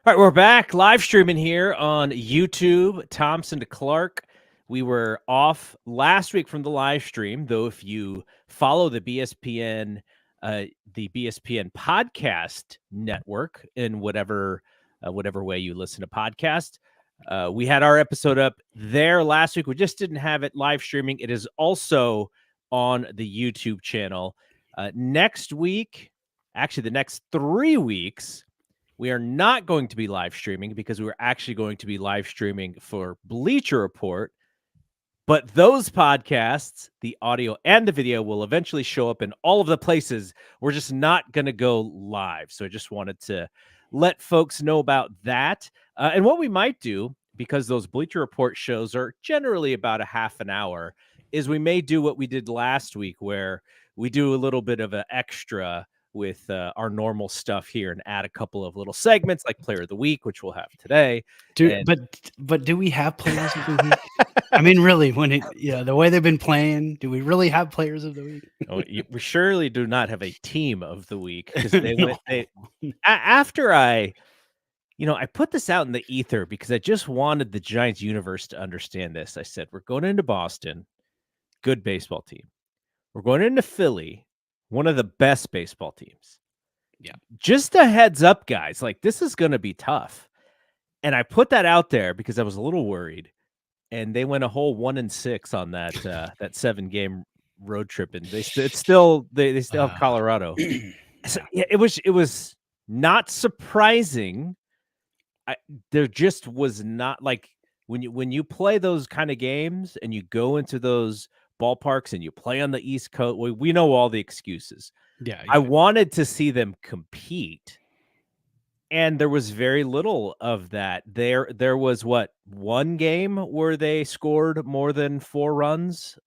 All right, we're back live streaming here on YouTube. Thompson to Clark. We were off last week from the live stream, though. If you follow the BSPN podcast network in whatever way you listen to podcasts, we had our episode up there last week. We just didn't have it live streaming. It is also on the YouTube channel. Next week, actually, the next 3 weeks. We are not going to be live streaming because we're actually going to be live streaming for Bleacher Report. But those podcasts, the audio and the video, will eventually show up in all of the places. We're just not going to go live. So I just wanted to let folks know about that. And what we might do, because those Bleacher Report shows are generally about a half an hour, is we may do what we did last week, where we do a little bit of an extra with our normal stuff here and add a couple of little segments like Player of the Week, which we'll have today. But do we have players of the week? I mean, really, the way they've been playing, do we really have players of the week? We surely do not have a team of the week, because after I put this out in the ether because I just wanted the Giants universe to understand this. I said, we're going into Boston, good baseball team. We're going into Philly, one of the best baseball teams. Yeah. Just a heads up, guys. Like, this is going to be tough. And I put that out there because I was a little worried. And they went a whole 1-6 on that that 7-game road trip, and they still have Colorado. So, yeah, it was not surprising. There just was not, like, when you play those kind of games and you go into those ballparks and you play on the East Coast, we know all the excuses. Yeah. I wanted to see them compete, and there was very little of that. There was one game where they scored more than 4 runs.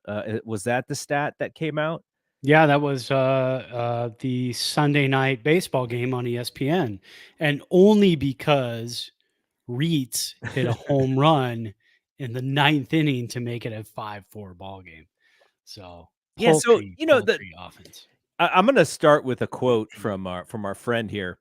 Was that the stat that came out? Yeah, that was the Sunday night baseball game on ESPN, and only because Reitz hit a home run in the 9th inning to make it a 5-4 ball game. So yeah, poultry offense. I'm going to start with a quote from our friend here.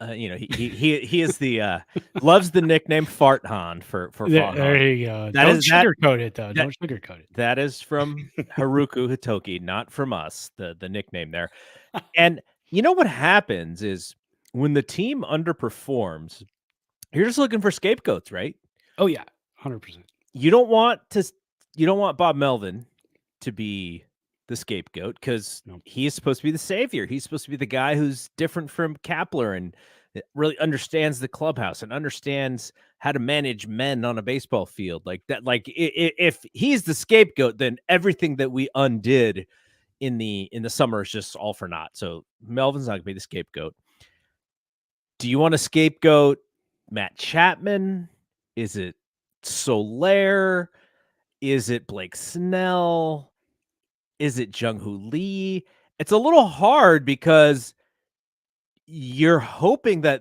He is the loves the nickname Farthan for There you go. Don't sugarcoat it though. Don't sugarcoat it. That is from Haruku Hitoki, not from us. The nickname there. And you know what happens is when the team underperforms, you're just looking for scapegoats, right? Oh yeah, 100%. You don't want Bob Melvin to be the scapegoat, because he is supposed to be the savior. He's supposed to be the guy who's different from Kapler and really understands the clubhouse and understands how to manage men on a baseball field like that. Like, if he's the scapegoat, then everything that we undid in the summer is just all for naught. So Melvin's not gonna be the scapegoat. Do you want to scapegoat Matt Chapman? Is it Soler? Is it Blake Snell? Is it Jung-Hoo Lee? It's a little hard because you're hoping that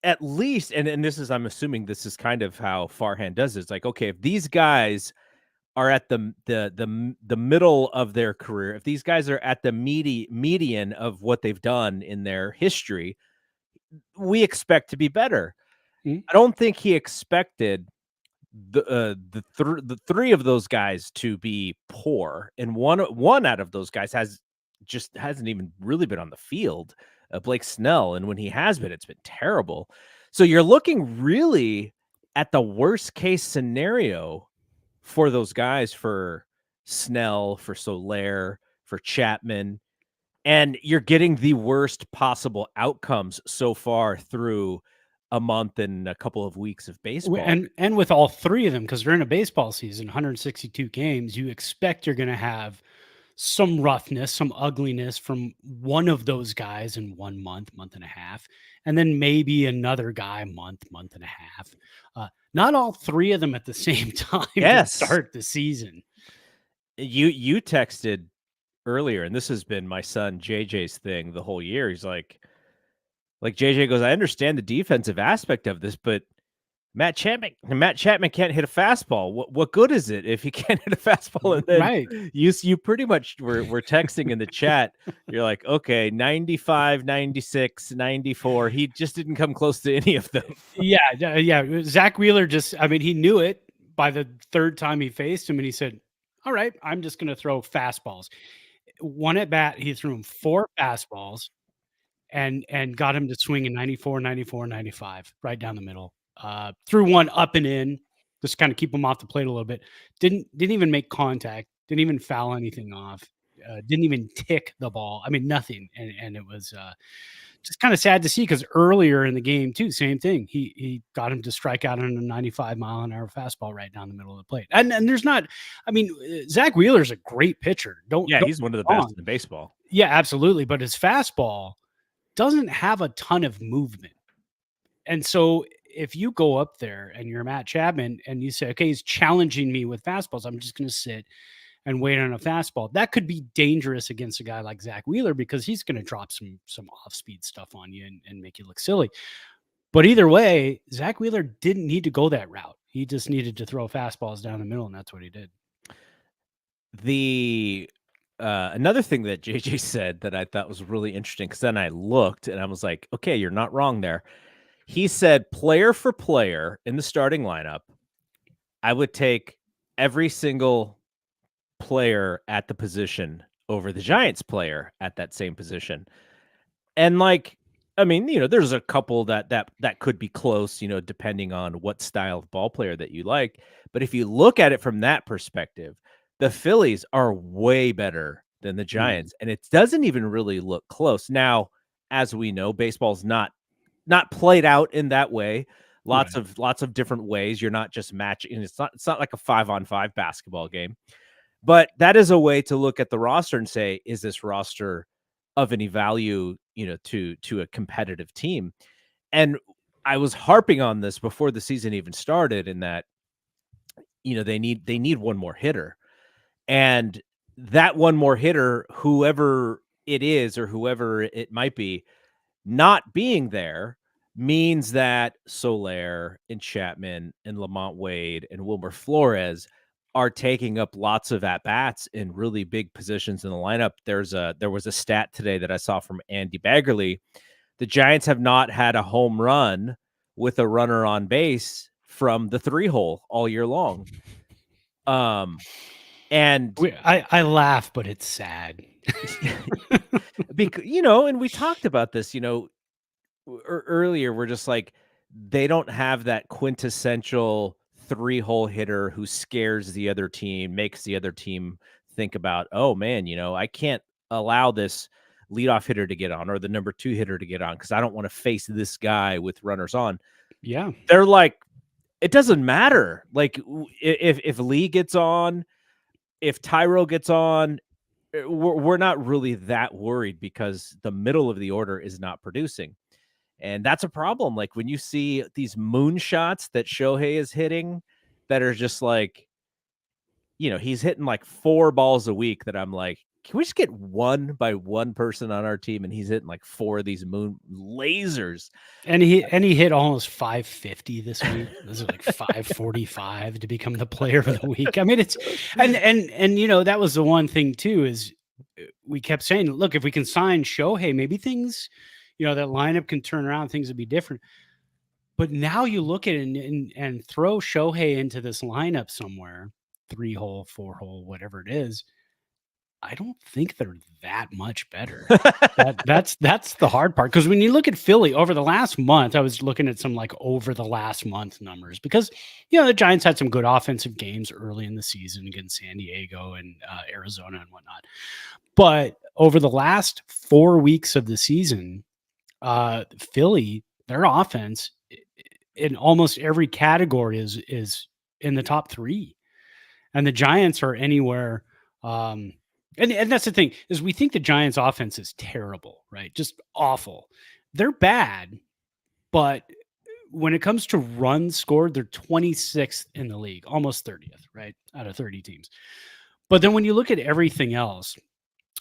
at least, and this is, I'm assuming this is kind of how Farhan does it. It's like, okay, if these guys are at the middle of their career, if these guys are at the median of what they've done in their history, we expect to be better. Mm-hmm. I don't think he expected the 3 of those guys to be poor, and one out of those guys hasn't even really been on the field, Blake Snell, and when he has been, it's been terrible. So you're looking really at the worst case scenario for those guys, for Snell, for Soler, for Chapman, and you're getting the worst possible outcomes so far through a month and a couple of weeks of baseball. And with all 3 of them, because they're in a baseball season, 162 games, you expect you're going to have some roughness, some ugliness from one of those guys in 1 month, month and a half, and then maybe another guy month and a half. Not all 3 of them at the same time to start the season. You texted earlier, and this has been my son JJ's thing the whole year. He's like JJ goes, I understand the defensive aspect of this, but Matt Chapman can't hit a fastball. What good is it if he can't hit a fastball? And then Right. you pretty much were texting in the chat. You're like, okay, 95, 96, 94. He just didn't come close to any of them. Yeah. Zach Wheeler he knew it by the third time he faced him, and he said, all right, I'm just going to throw fastballs. One at bat, he threw him 4 fastballs and got him to swing in 94, 94, 95, right down the middle. Threw one up and in, just kind of keep him off the plate a little bit. Didn't even make contact. Didn't even foul anything off. Didn't even tick the ball. I mean, nothing. And it was just kind of sad to see because earlier in the game too, same thing. He got him to strike out on a 95-mile-an-hour fastball right down the middle of the plate. And there's not. I mean, Zach Wheeler's a great pitcher. Don't He's one of the best in baseball. Yeah, absolutely. But his fastball doesn't have a ton of movement. And so if you go up there and you're Matt Chapman and you say, okay, he's challenging me with fastballs, I'm just going to sit and wait on a fastball. That could be dangerous against a guy like Zach Wheeler because he's going to drop some off-speed stuff on you and make you look silly. But either way, Zach Wheeler didn't need to go that route. He just needed to throw fastballs down the middle, and that's what he did. Another thing that JJ said that I thought was really interesting, because then I looked and I was like, okay, you're not wrong there. He said, player for player in the starting lineup, I would take every single player at the position over the Giants player at that same position. And like, I mean, there's a couple that could be close, depending on what style of ball player that you like. But if you look at it from that perspective, the Phillies are way better than the Giants, and it doesn't even really look close. Now, as we know, baseball's not played out in that way. Lots of different ways. You're not just matching. It's not like a 5-on-5 basketball game. But that is a way to look at the roster and say, is this roster of any value, to a competitive team? And I was harping on this before the season even started, in that, they need one more hitter. And that one more hitter, whoever it is or whoever it might be, not being there means that Soler and Chapman and Lamont Wade and Wilmer Flores are taking up lots of at-bats in really big positions in the lineup. There was a stat today that I saw from Andy Baggerly. The Giants have not had a home run with a runner on base from the 3-hole all year long. And I laugh, but it's sad. because, and we talked about this, earlier. We're just like, they don't have that quintessential 3-hole hitter who scares the other team, makes the other team think about, oh man, I can't allow this leadoff hitter to get on, or the number 2 hitter to get on, because I don't want to face this guy with runners on. Yeah. They're like, it doesn't matter. Like, if Lee gets on, if Tyro gets on, we're not really that worried, because the middle of the order is not producing. And that's a problem. Like, when you see these moonshots that Shohei is hitting that are just like, he's hitting like 4 balls a week, that I'm like, can we just get one by one person on our team? And he's hitting like 4 of these moon lasers. And he hit almost 550 this week. This is like 545 to become the player of the week. I mean, it's and that was the one thing too, is we kept saying, look, if we can sign Shohei, maybe things, that lineup can turn around, things would be different. But now you look at it and throw Shohei into this lineup somewhere, 3-hole, 4-hole, whatever it is. I don't think they're that much better. That's the hard part. Because when you look at Philly over the last month, I was looking at some like over the last month numbers, because the Giants had some good offensive games early in the season against San Diego and Arizona and whatnot. But over the last 4 weeks of the season, Philly, their offense in almost every category is in the top 3, and the Giants are anywhere. And that's the thing, is we think the Giants offense is terrible, right? Just awful. They're bad, but when it comes to runs scored, they're 26th in the league, almost 30th, right? Out of 30 teams. But then when you look at everything else,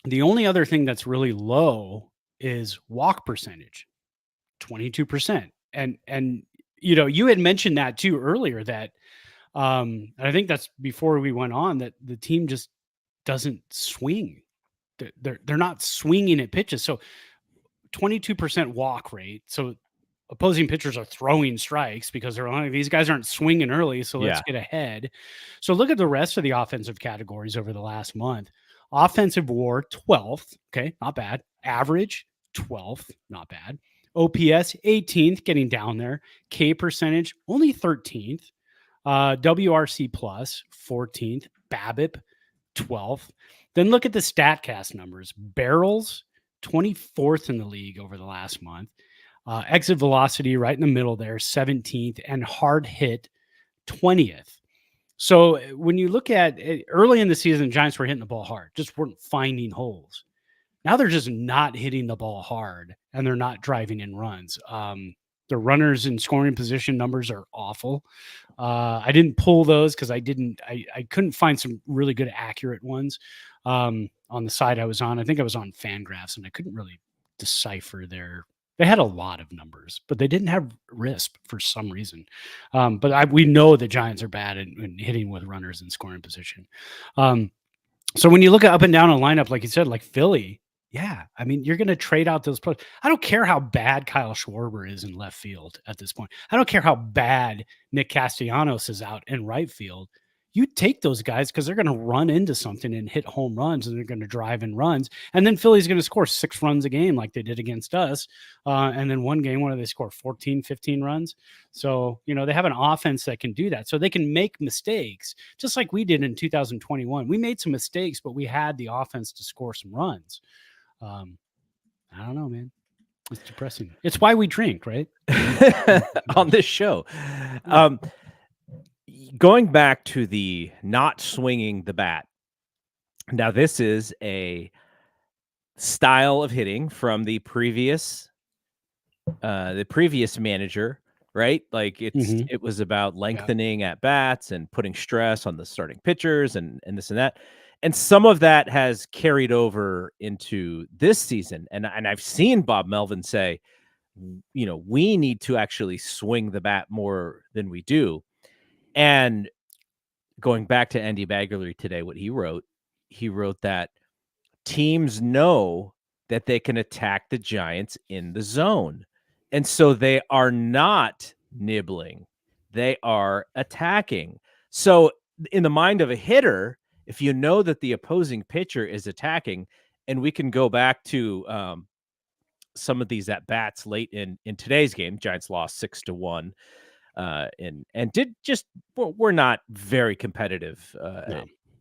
the only other thing that's really low is walk percentage, 22%. And you had mentioned that too earlier, that I think that's before we went on, that the team just doesn't swing. They're not swinging at pitches. So 22% walk rate. So opposing pitchers are throwing strikes because they're like, these guys aren't swinging early, so let's Yeah. get ahead. So look at the rest of the offensive categories over the last month. Offensive WAR 12th, okay, not bad. Average 12th, not bad. OPS 18th, getting down there. K percentage only 13th. WRC plus 14th. BABIP 12th. Then look at the StatCast numbers. Barrels 24th in the league over the last month. Exit velocity right in the middle there, 17th, and hard hit 20th. So when you look at it, early in the season, the Giants were hitting the ball hard, just weren't finding holes. Now they're just not hitting the ball hard, and they're not driving in runs. The runners in scoring position numbers are awful. I didn't pull those because I couldn't find some really good accurate ones on the side I was on. I think I was on Fangraphs, and I couldn't really decipher their. They had a lot of numbers, but they didn't have RISP for some reason. But we know the Giants are bad in hitting with runners in scoring position. So when you look at up and down a lineup, like you said, like Philly, yeah, I mean, you're going to trade out those players. I don't care how bad Kyle Schwarber is in left field at this point. I don't care how bad Nick Castellanos is out in right field. You take those guys because they're going to run into something and hit home runs, and they're going to drive in runs. And then Philly's going to score 6 runs a game like they did against us. And then one game, when they score 14, 15 runs. So, they have an offense that can do that. So they can make mistakes, just like we did in 2021. We made some mistakes, but we had the offense to score some runs. I don't know, man. It's depressing. It's why we drink, right? On this show. Going back to the not swinging the bat. Now, this is a style of hitting from the previous manager, right? Like it was about lengthening at bats and putting stress on the starting pitchers and this and that. And some of that has carried over into this season. And I've seen Bob Melvin say, we need to actually swing the bat more than we do. And going back to Andy Baggerly today, what he wrote that teams know that they can attack the Giants in the zone. And so they are not nibbling. They are attacking. So in the mind of a hitter, if you know that the opposing pitcher is attacking, and we can go back to some of these at bats late in today's game, Giants lost 6-1, and did just we're not very competitive,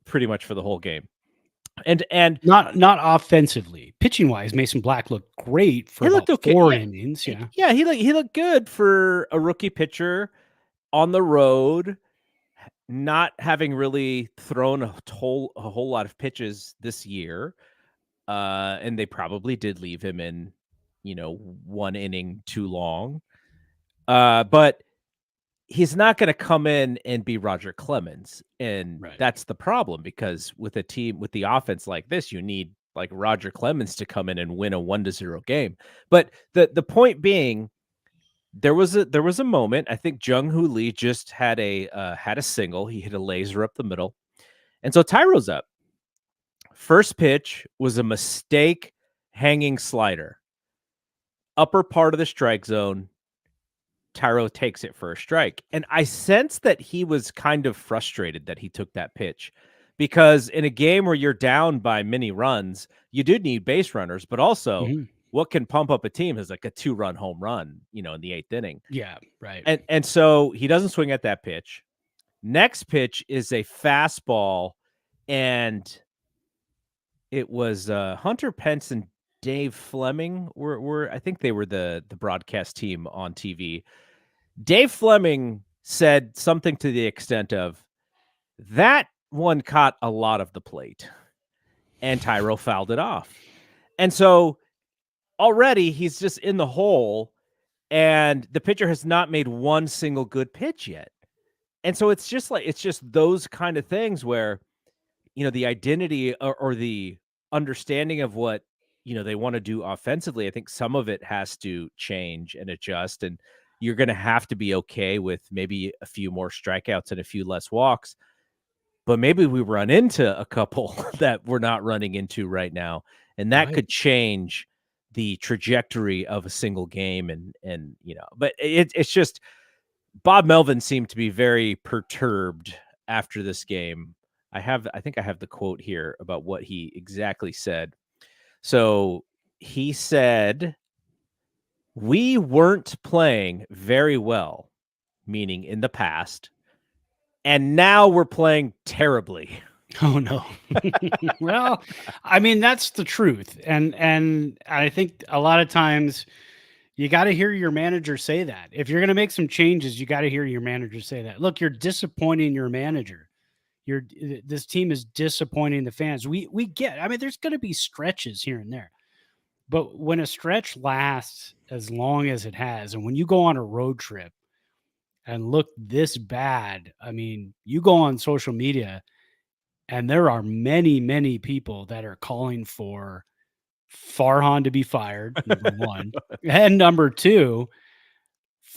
pretty much for the whole game, and not offensively. Pitching wise, Mason Black looked great for about okay. 4 innings. Yeah, he looked good for a rookie pitcher on the road, not having really thrown a whole lot of pitches this year. And they probably did leave him in, 1 inning too long. But he's not going to come in and be Roger Clemens. And that's the problem, because with a team with the offense like this, you need like Roger Clemens to come in and win a 1-0 game. But the point being, there was a moment. I think Jung-Hoo Lee just had a single. He hit a laser up the middle, and so Tyro's up. First pitch was a mistake, hanging slider, upper part of the strike zone. Tyro takes it for a strike, and I sense that he was kind of frustrated that he took that pitch, because in a game where you're down by many runs, you do need base runners, but also. What can pump up a team is like a 2-run home run, in the 8th inning. Yeah, right. And so he doesn't swing at that pitch. Next pitch is a fastball, and it was Hunter Pence and Dave Fleming were I think they were the broadcast team on TV. Dave Fleming said something to the extent of, that one caught a lot of the plate, and Tyro fouled it off. And so already he's just in the hole, and the pitcher has not made one single good pitch yet. And so it's just those kind of things where, the identity or the understanding of what, they want to do offensively, I think some of it has to change and adjust. And, you're going to have to be okay with maybe a few more strikeouts and a few less walks. But maybe we run into a couple that we're not running into right now, and that could change the trajectory of a single game. And but it's just Bob Melvin seemed to be very perturbed after this game. I think I have the quote here about what he exactly said. So he said, "We weren't playing very well," meaning in the past, "and now we're playing terribly." Oh no. Well, I mean, that's the truth. And I think a lot of times you got to hear your manager say that. If you're going to make some changes, you got to hear your manager say that. Look, you're disappointing your manager. This team is disappointing the fans. We get. I mean, there's going to be stretches here and there. But when a stretch lasts as long as it has, and when you go on a road trip and look this bad, I mean, you go on social media and there are many, many people that are calling for Farhan to be fired, number one. And number two,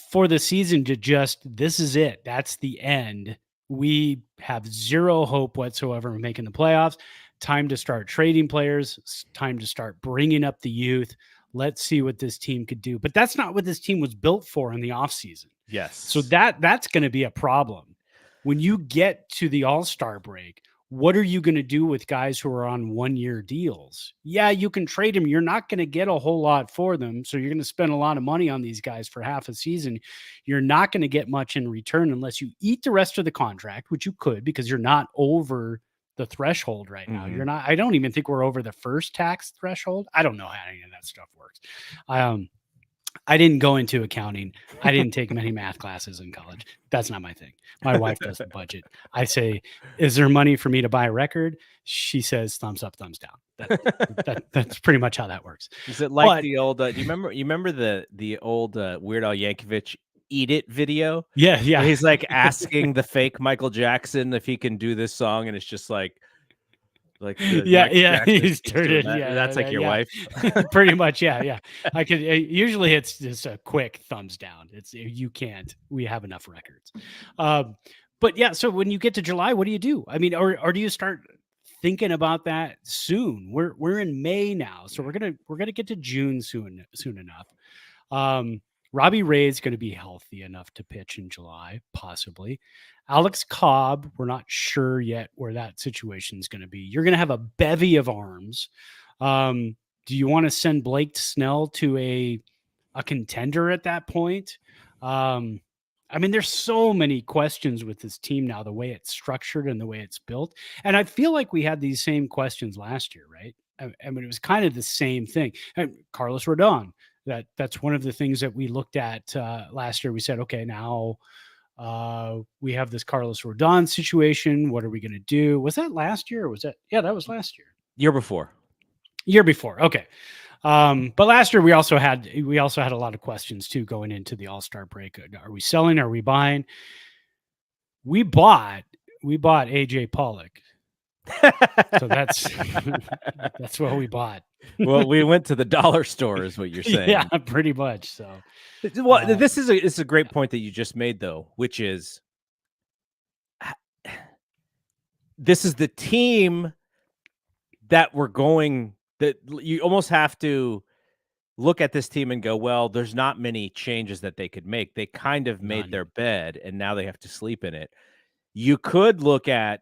for the season to just, this is it. That's the end. We have zero hope whatsoever of making the playoffs. Time to start trading players. Time to start bringing up the youth. Let's see what this team could do. But that's not what this team was built for in the offseason. Yes. So that's going to be a problem. When you get to the All-Star break, what are you going to do with guys who are on 1-year deals? Yeah, you can trade them. You're not going to get a whole lot for them. So you're going to spend a lot of money on these guys for half a season. You're not going to get much in return unless you eat the rest of the contract, which you could because you're not over the threshold right now. You're not, I don't even think we're over the first tax threshold. I don't know how any of that stuff works. I didn't go into accounting. I didn't take many math classes in college. That's not my thing. My wife does the budget. I say, is there money for me to buy a record? She says, thumbs up, thumbs down. That's pretty much how that works. Is it like the old, do you remember the old Weird Al Yankovic Eat It video? Yeah. Where he's like asking the fake Michael Jackson if he can do this song. And it's just like he's turned that's like your wife. Pretty much. Yeah. I could usually it's just a quick thumbs down. It's you can't. We have enough records. But yeah, so when you get to July, what do you do? I mean, or do you start thinking about that soon? We're in May now, so we're gonna get to June soon enough. Robbie Ray is going to be healthy enough to pitch in July, possibly. Alex Cobb, we're not sure yet where that situation is going to be. You're going to have a bevy of arms. Do you want to send Blake Snell to a contender at that point? I mean, there's so many questions with this team now, the way it's structured and the way it's built. And I feel like we had these same questions last year, right? I mean, it was kind of the same thing. And Carlos Rodon, that's one of the things that we looked at last year. We said, okay, now we have this Carlos Rodon situation. What are we going to do? Was that last year or was that? Yeah, that was last year. Year before. Okay. But last year we also had a lot of questions too going into the All-Star break. Are we selling? Are we buying? We bought AJ Pollock. So that's what we bought. Well, we went to the dollar store is what you're saying. Yeah, pretty much. So well, this is a great point that you just made though, which is this is the team that you almost have to look at this team and go, well, there's not many changes that they could make. They kind of made their bed and now they have to sleep in it. You could look at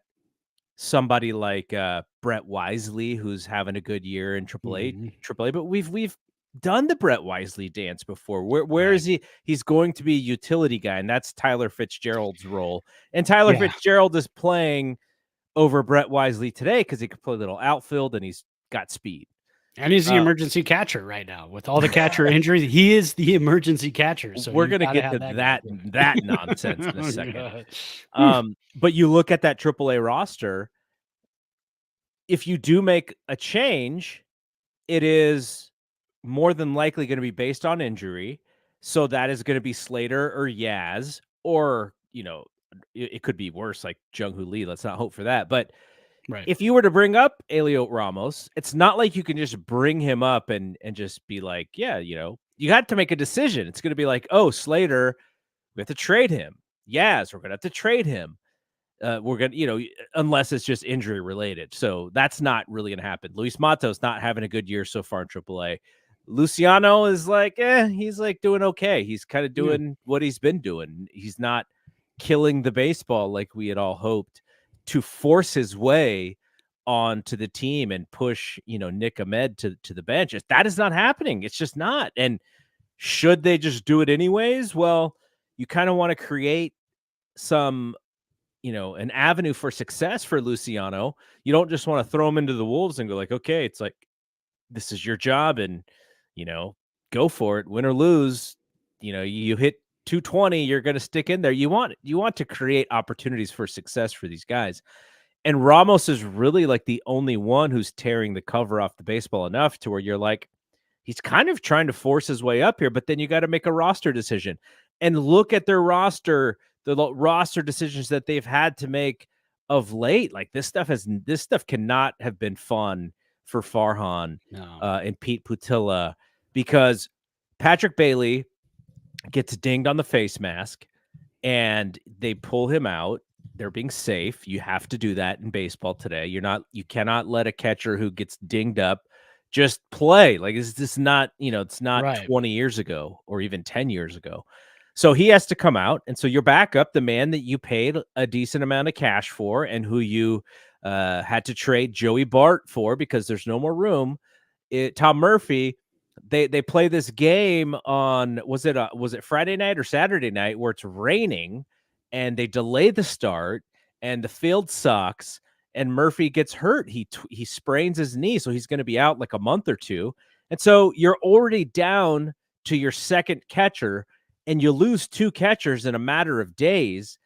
somebody like Brett Wisely, who's having a good year in AAA, but we've done the Brett Wisely dance before. Where is he? He's going to be a utility guy, and that's Tyler Fitzgerald's role. And Tyler Fitzgerald is playing over Brett Wisely today because he could play a little outfield and he's got speed. And he's the emergency catcher right now with all the catcher injuries. He is the emergency catcher. So we're going to get to that nonsense in a second. But you look at that AAA roster. If you do make a change, it is more than likely going to be based on injury. So that is going to be Slater or Yaz, or, it could be worse like Jung-Hoo Lee. Let's not hope for that. But if you were to bring up Elio Ramos, it's not like you can just bring him up and just be like, yeah, you got to make a decision. It's going to be like, oh, Slater, we have to trade him. Yes, we're going to have to trade him. We're going to, unless it's just injury related. So that's not really going to happen. Luis Matos not having a good year so far in AAA. Luciano is like, he's like doing okay. He's kind of doing what he's been doing. He's not killing the baseball like we had all hoped to force his way onto the team and push, Nick Ahmed to the bench. That is not happening. It's just not. And should they just do it anyways? Well, you kind of want to create some, an avenue for success for Luciano. You don't just want to throw him into the wolves and go like, okay, it's like, this is your job and, go for it, win or lose. You hit 220, you're going to stick in there. You want to create opportunities for success for these guys. And Ramos is really like the only one who's tearing the cover off the baseball enough to where you're like, he's kind of trying to force his way up here, but then you got to make a roster decision and look at their roster, the roster decisions that they've had to make of late. Like this stuff cannot have been fun for Farhan and Pete Putila, because Patrick Bailey gets dinged on the face mask and they pull him out. They're being safe. You have to do that in baseball today. You cannot let a catcher who gets dinged up just play. Like, it's just not, it's not Right. 20 years ago or even 10 years ago. So he has to come out. And so your backup, the man that you paid a decent amount of cash for and who you had to trade Joey Bart for because there's no more room, Tom Murphy, they play this game on, was it Friday night or Saturday night where it's raining and they delay the start and the field sucks and Murphy gets hurt. He sprains his knee, so he's going to be out like a month or two. And so you're already down to your second catcher and you lose two catchers in a matter of days.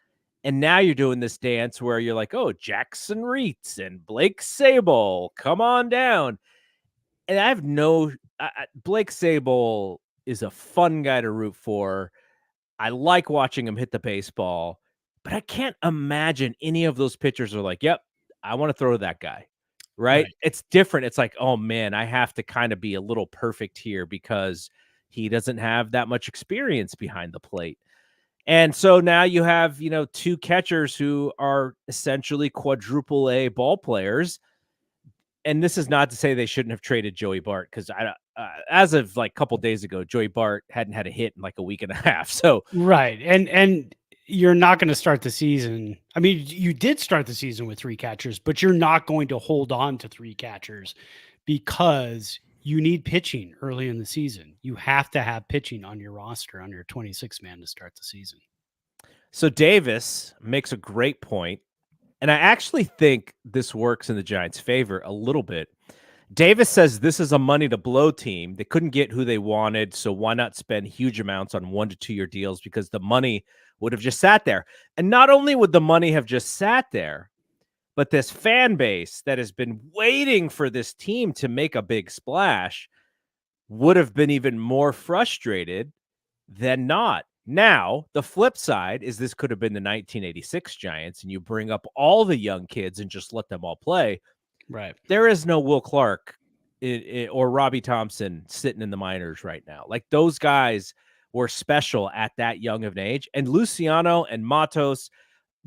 And now you're doing this dance where you're like, oh, Jackson Reitz and Blake Sable, come on down. And I have Blake Sable is a fun guy to root for. I like watching him hit the baseball, but I can't imagine any of those pitchers are like, yep, I want to throw to that guy. Right? It's different. It's like, oh man, I have to kind of be a little perfect here because he doesn't have that much experience behind the plate. And so now you have, two catchers who are essentially quadruple A ball players. And this is not to say they shouldn't have traded Joey Bart, because as of like a couple days ago, Joey Bart hadn't had a hit in like a week and a half. So right, and you're not going to start the season. I mean, you did start the season with three catchers, but you're not going to hold on to three catchers because you need pitching early in the season. You have to have pitching on your roster, on your 26 man to start the season. So Davis makes a great point. And I actually think this works in the Giants' favor a little bit. Davis says this is a money to blow team. They couldn't get who they wanted, so why not spend huge amounts on 1 to 2 year deals, because the money would have just sat there. And not only would the money have just sat there, but this fan base that has been waiting for this team to make a big splash would have been even more frustrated than not. Now, the flip side is this could have been the 1986 Giants, and you bring up all the young kids and just let them all play. Right. There is no Will Clark or Robbie Thompson sitting in the minors right now. Like, those guys were special at that young of an age. And Luciano and Matos,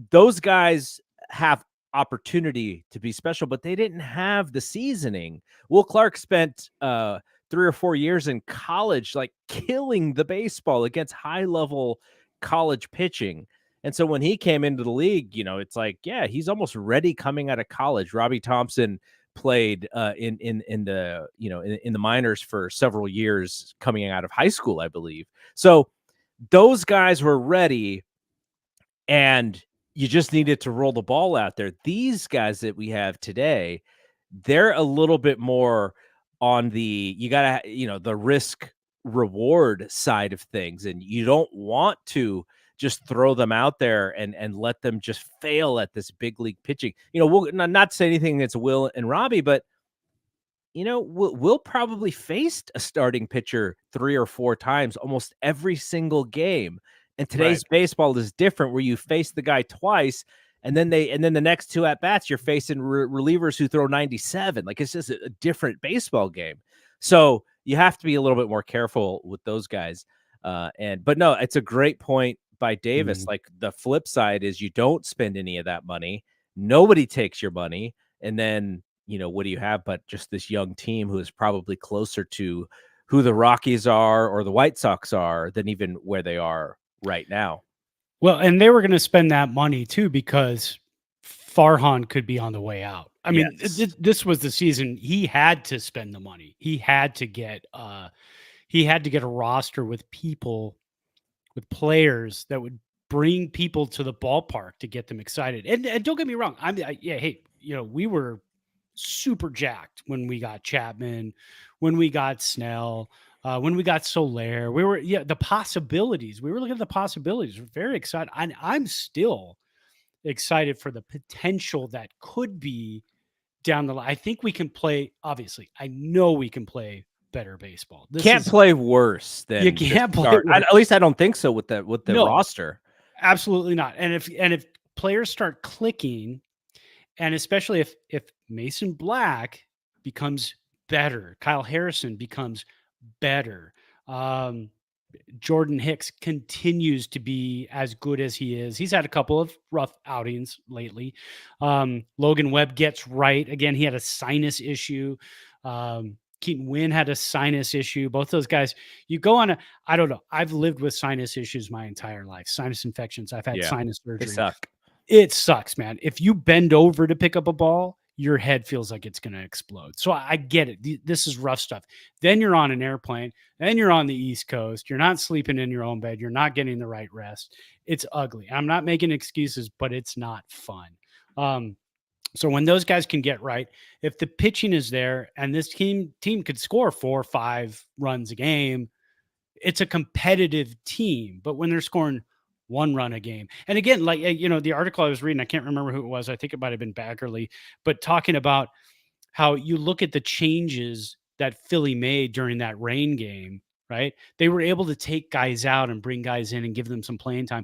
those guys have opportunity to be special, but they didn't have the seasoning. Will Clark spent 3 or 4 years in college, like killing the baseball against high level college pitching. And so when he came into the league, it's like, yeah, he's almost ready coming out of college. Robbie Thompson played in the minors for several years coming out of high school, I believe. So those guys were ready, and you just needed to roll the ball out there. These guys that we have today, they're a little bit more on the, the risk reward side of things. And you don't want to just throw them out there and let them just fail at this big league pitching. We'll not say anything against Will and Robbie, but we'll probably faced a starting pitcher 3 or 4 times almost every single game. And today's baseball is different, where you face the guy twice, and then the next 2 at bats, you're facing relievers who throw 97. Like, it's just a different baseball game. So you have to be a little bit more careful with those guys. But no, it's a great point by Davis. Mhm. Like the flip side is you don't spend any of that money. Nobody takes your money. And then, what do you have but just this young team who is probably closer to who the Rockies are or the White Sox are than even where they are right now. Well, and they were going to spend that money too because Farhan could be on the way out. I mean, Yes. this was the season he had to spend the money. He had to get a roster with with players that would bring people to the ballpark to get them excited. And don't get me wrong, yeah, hey, we were super jacked when we got Chapman, when we got Snell, when we got Soler. We were the possibilities. We were looking at the possibilities. We're very excited. I'm still excited for the potential that could be down the line. I think we can play. Obviously, I know we can play better baseball. Can't play worse You than the can't play start. worse. At least I don't think so with the No, roster. absolutely not. And if players start clicking, and especially if Mason Black becomes better, Kyle Harrison becomes better, um, Jordan Hicks continues to be as good as he is. He's had a couple of rough outings lately. Logan Webb gets right. Again, he had a sinus issue. Keaton Wynn had a sinus issue. Both those guys, you go on I don't know. I've lived with sinus issues my entire life. Sinus infections. I've had Yeah, sinus they surgery. suck. It sucks, man. If you bend over to pick up a ball, your head feels like it's going to explode. So I get it. This is rough stuff. Then you're on an airplane. Then you're on the East Coast. You're not sleeping in your own bed. You're not getting the right rest. It's ugly. I'm not making excuses, but it's not fun. So when those guys can get right, if the pitching is there and this team could score 4 or 5 runs a game, it's a competitive team. But when they're scoring 1 run a game, and again, like the article I was reading, I can't remember who it was. I think it might have been Baggerly, but talking about how you look at the changes that Philly made during that rain game, right? They were able to take guys out and bring guys in and give them some playing time.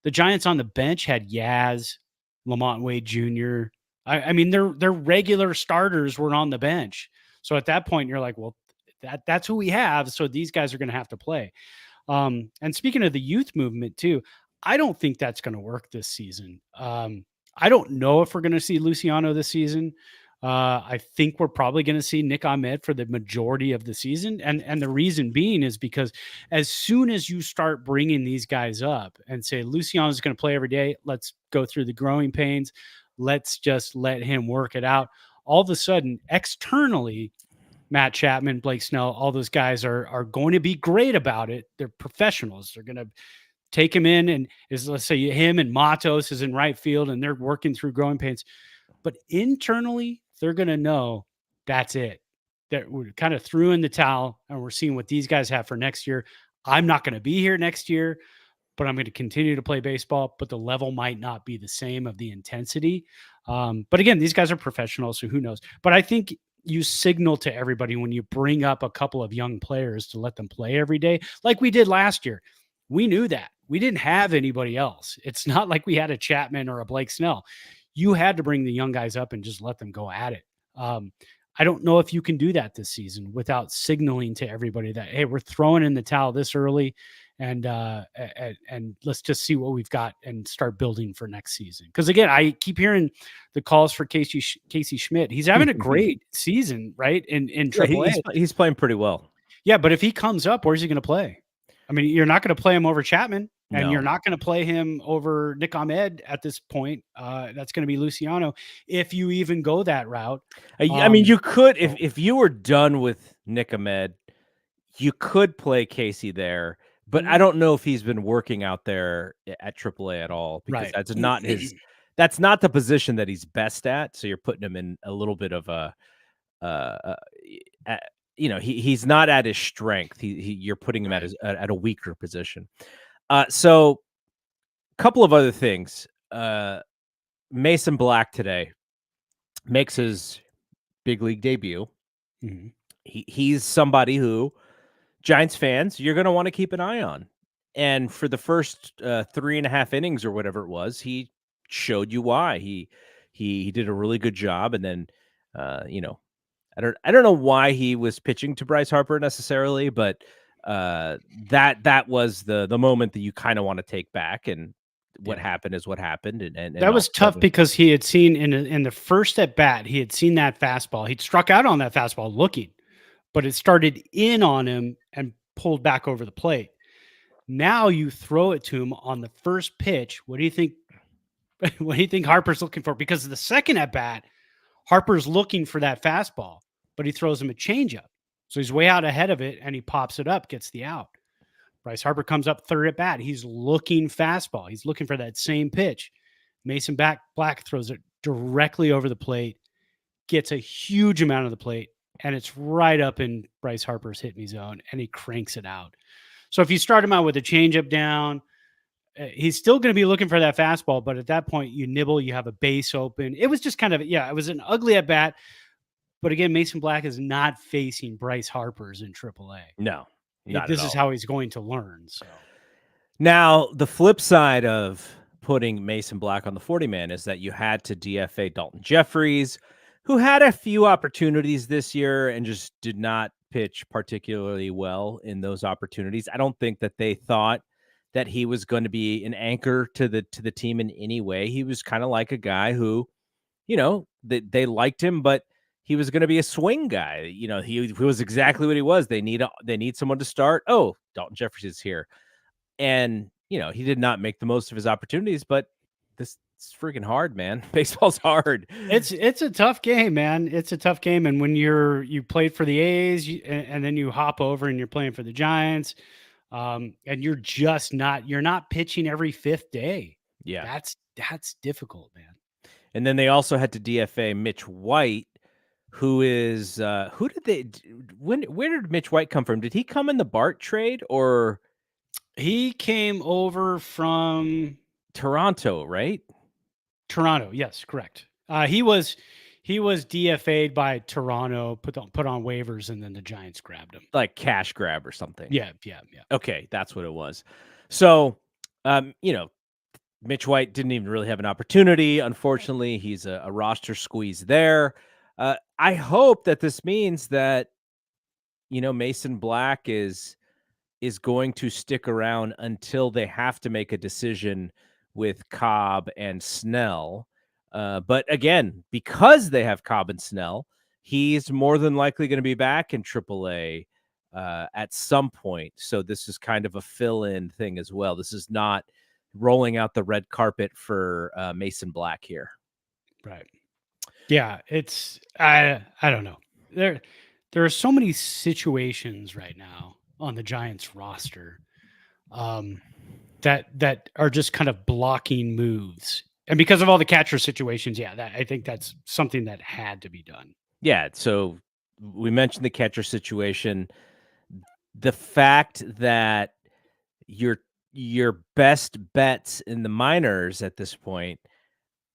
The Giants on the bench had Yaz, Lamont Wade Jr. I mean, their regular starters were on the bench. So at that point, you're like, well, that's who we have. So these guys are going to have to play. And speaking of the youth movement too, I don't think that's going to work this season. I don't know if we're going to see Luciano this season. I think we're probably going to see Nick Ahmed for the majority of the season. And the reason being is because as soon as you start bringing these guys up and say, Luciano's going to play every day, let's go through the growing pains. Let's just let him work it out. All of a sudden, externally, Matt Chapman, Blake Snell, all those guys are going to be great about it. They're professionals. They're going to take him in and let's say him and Matos is in right field and they're working through growing pains. But internally, they're going to know that's it. That we kind of threw in the towel and we're seeing what these guys have for next year. I'm not going to be here next year, but I'm going to continue to play baseball, but the level might not be the same of the intensity. But again, these guys are professionals, so who knows? But I think you signal to everybody when you bring up a couple of young players to let them play every day, like we did last year. We knew that. We didn't have anybody else. It's not like we had a Chapman or a Blake Snell. You had to bring the young guys up and just let them go at it. I don't know if you can do that this season without signaling to everybody that, hey, we're throwing in the towel this early and let's just see what we've got and start building for next season. Because again, I keep hearing the calls for Casey Schmidt. He's having a great season, right? In AAA, he's playing pretty well. Yeah, but if he comes up, where's he going to play? I mean, you're not going to play him over Chapman, and you're not going to play him over Nick Ahmed at this point. That's going to be Luciano if you even go that route. I mean, you could if you were done with Nick Ahmed, you could play Casey there. But I don't know if he's been working out there at AAA at all because that's not that's not the position that he's best at. So you're putting him in a little bit of a, he's not at his strength. You're putting him at a weaker position. So a couple of other things. Mason Black today makes his big league debut. Mm-hmm. He's somebody who Giants fans, you're going to want to keep an eye on. And for the first 3.5 innings or whatever it was, he showed you why. He did a really good job. And then, I don't know why he was pitching to Bryce Harper necessarily, but that was the moment that you kind of want to take back, and what happened is what happened, and That all of was a tough sudden, because he had seen in the first at bat, he had seen that fastball. He'd struck out on that fastball looking, but it started in on him and pulled back over the plate. Now you throw it to him on the first pitch. What do you think? What do you think Harper's looking for? Because the second at bat, Harper's looking for that fastball, but he throws him a changeup. So he's way out ahead of it and he pops it up, gets the out. Bryce Harper comes up third at bat. He's looking fastball. He's looking for that same pitch. Mason Black throws it directly over the plate, gets a huge amount of the plate, and it's right up in Bryce Harper's hit me zone, and he cranks it out. So if you start him out with a changeup down, he's still going to be looking for that fastball, but at that point, you nibble, you have a base open. It was just kind of, it was an ugly at bat. But again, Mason Black is not facing Bryce Harper's in AAA. no, not This at is all. how he's going to learn. So Now, the flip side of putting Mason Black on the 40-man is that you had to DFA Dalton Jeffries, who had a few opportunities this year and just did not pitch particularly well in those opportunities. I don't think that they thought that he was going to be an anchor to the team in any way. He was kind of like a guy who, they liked him, but he was going to be a swing guy. He was exactly what he was. They need someone to start. Oh, Dalton Jeffries is here. And, he did not make the most of his opportunities, but it's freaking hard, man. Baseball's hard. it's a tough game, man. It's a tough game. And when you played for the A's and then you hop over and you're playing for the Giants, and you're not pitching every fifth day. Yeah. That's difficult, man. And then they also had to DFA Mitch White, who is where did Mitch White come from? Did he come in the Bart trade, or he came over from Toronto, right? Toronto, yes, correct. He was DFA'd by Toronto, put on waivers, and then the Giants grabbed him. Like cash grab or something. Yeah. Okay, that's what it was. So, Mitch White didn't even really have an opportunity. Unfortunately, he's a roster squeeze there. I hope that this means that, Mason Black is going to stick around until they have to make a decision with Cobb and Snell. But again, because they have Cobb and Snell, he's more than likely going to be back in AAA at some point. So this is kind of a fill-in thing as well. This is not rolling out the red carpet for Mason Black here. Right. Yeah, it's I don't know. There are so many situations right now on the Giants roster that are just kind of blocking moves. And because of all the catcher situations, I think that's something that had to be done. Yeah, so we mentioned the catcher situation. The fact that your best bets in the minors at this point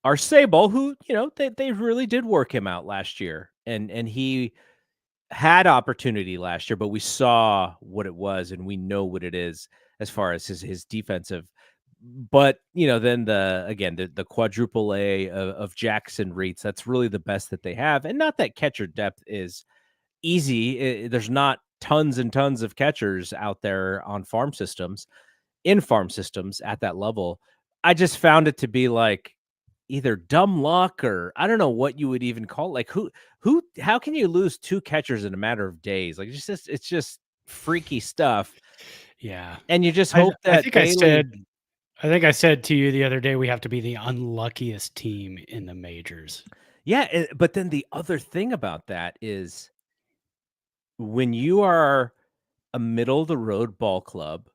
are Sable, who, they really did work him out last year. And he had opportunity last year, but we saw what it was and we know what it is as far as his defensive. But, then the quadruple A of Jackson Reitz, that's really the best that they have. And not that catcher depth is easy. There's not tons and tons of catchers out there in farm systems at that level. I just found it to be like either dumb luck or I don't know what you would even call it. Like how can you lose two catchers in a matter of days? Like it's just freaky stuff. Yeah. And you just hope that I think I said to you the other day, we have to be the unluckiest team in the majors. Yeah. But then the other thing about that is when you are a middle of the road ball club,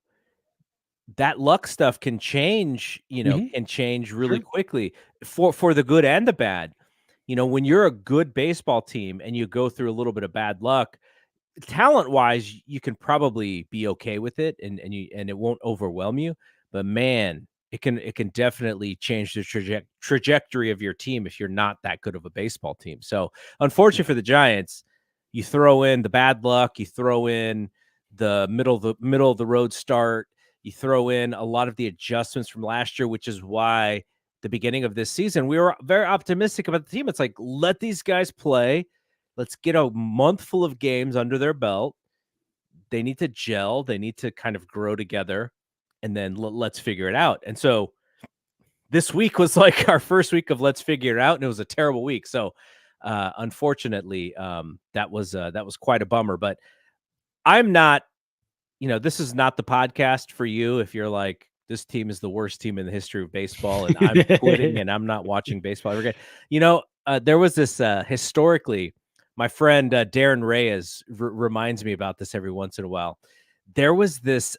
that luck stuff can change, can change really quickly for the good and the bad. When you're a good baseball team and you go through a little bit of bad luck, talent wise, you can probably be okay with it and it won't overwhelm you. But man, it can definitely change the trajectory of your team if you're not that good of a baseball team. So unfortunately for the Giants, you throw in the bad luck, you throw in the middle of the road start, you throw in a lot of the adjustments from last year, which is why the beginning of this season we were very optimistic about the team. It's like, let these guys play. Let's get a month full of games under their belt. They need to gel. They need to kind of grow together, and then let's figure it out. And so this week was like our first week of let's figure it out, and it was a terrible week. So unfortunately, that was quite a bummer. But I'm not, this is not the podcast for you if you're like, this team is the worst team in the history of baseball, and I'm quitting and I'm not watching baseball ever again. There was this historically, my friend Darren Reyes reminds me about this every once in a while. There was this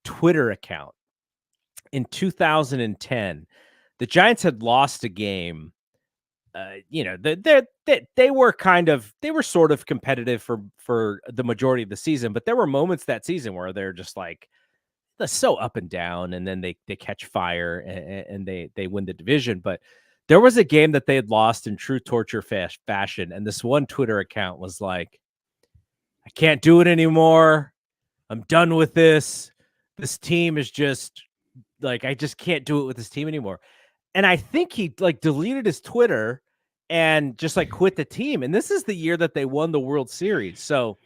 Twitter account in 2010. The Giants had lost a game. They were sort of competitive for the majority of the season, but there were moments that season where they're just like, they're so up and down, and then they catch fire and they win the division. But there was a game that they had lost in true torture fashion, and this one Twitter account was like, I can't do it anymore. I'm done with this. This team is just like, I just can't do it with this team anymore. And I think he like deleted his Twitter and just like quit the team. And this is the year that they won the World Series. So